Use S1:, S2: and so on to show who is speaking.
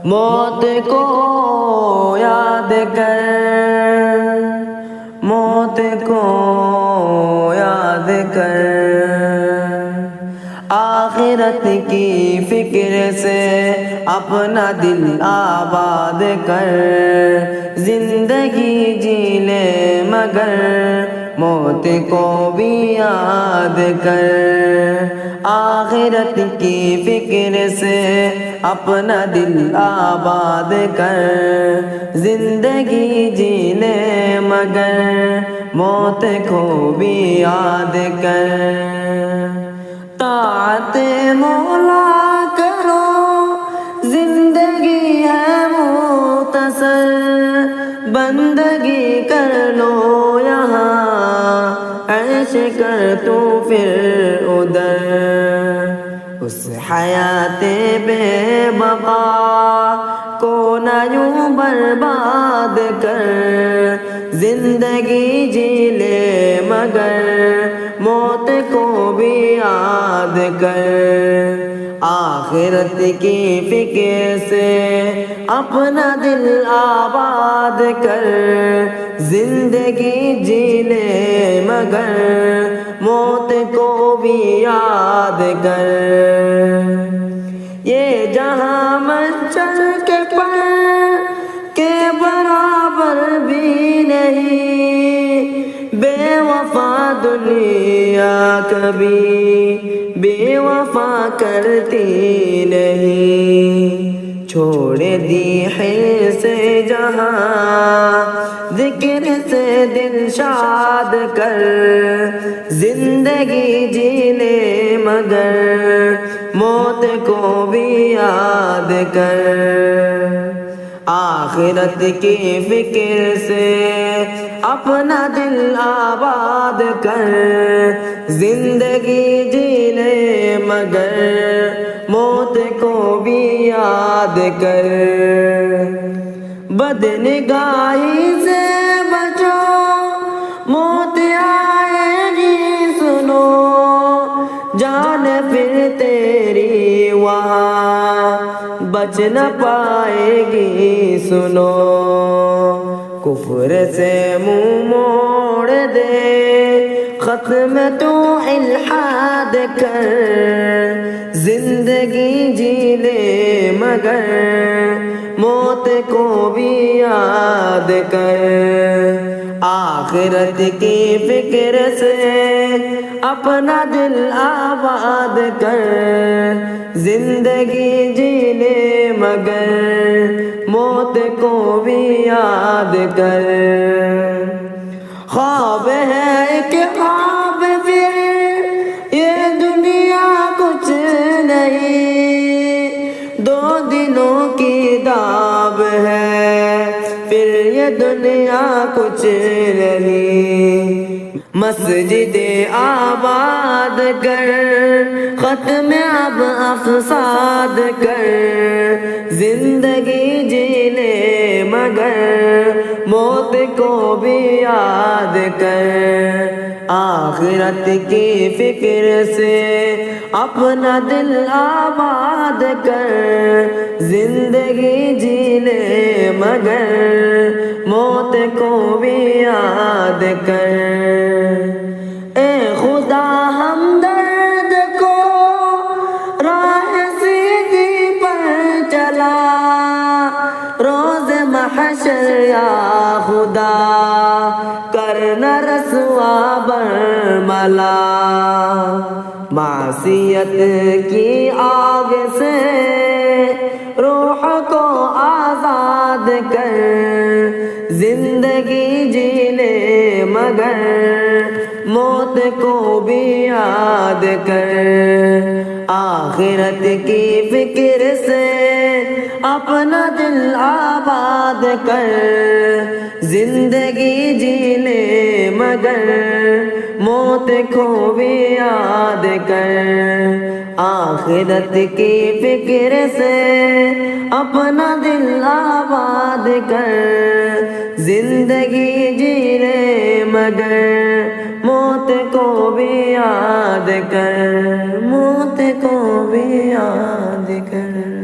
S1: موت کو یاد کر، موت کو یاد کر، آخرت کی فکر سے اپنا دل آباد کر، زندگی جی لے مگر موت کو بھی یاد کر، آخرت کی فکر سے اپنا دل آباد کر، زندگی جی لے مگر موت کو بھی یاد کر، طاعت مولا کرو زندگی ہے مختصر، بندگی کر لو یہاں عیش کر تو پھر ادھر، اس حیات بے بقا کو نہ یوں برباد کر، زندگی جی لے مگر موت کو بھی یاد کر، آخرت کی فکر سے اپنا دل آباد کر، زندگی جی لے مگر موت کو بھی یاد کر، یہ جہاں مچھر کے پر کے برابر بھی نہیں، بے وفا دنیا کبھی بے وفا کرتی نہیں، چھوڑ دی حل سے جہاں ذکر سے دل شاد کر، زندگی جی لے مگر موت کو بھی یاد کر، آخرت کی فکر سے اپنا دل آباد کر، زندگی جی لے مگر موت کو بھی یاد کر، بدنگاہی سے بچو موت آئے گی سنو، جان پھر تیری وہاں بچ نہ پائے گی سنو، کفر سے منہ موڑ دے ختم تو الحاد کر، زندگی جی لے مگر موت کو بھی یاد کر، آخرت کی فکر سے اپنا دل آباد کر، زندگی جی لے مگر موت کو بھی یاد کر، خواب ہے ایک خواب پھر یہ دنیا کچھ نہیں، 2 دنوں کی داب ہے پھر یہ دنیا کچھ نہیں، مسجد آباد کر ختم اب افساد کر، زندگی جی لے مگر موت کو بھی یاد کر، آخرت کی فکر سے اپنا دل آباد کر، زندگی جی لے مگر موت کو بھی یاد کر، اے خدا ہمدرد کو راہ سیدھی پر چلا، روز محشر یا خدا کرنا رسوا برملا، معصیت کی آگ سے روح کو آزاد کر، زندگی جی لے مگر موت کو بھی یاد کر، آخرت کی فکر سے اپنا دل آباد کر، زندگی جی لے مگر موت کو بھی یاد کر۔ آخرت کی فکر سے اپنا دل آباد کر، زندگی جی لے مگر موت کو بھی یاد کر، موت کو بھی یاد کر۔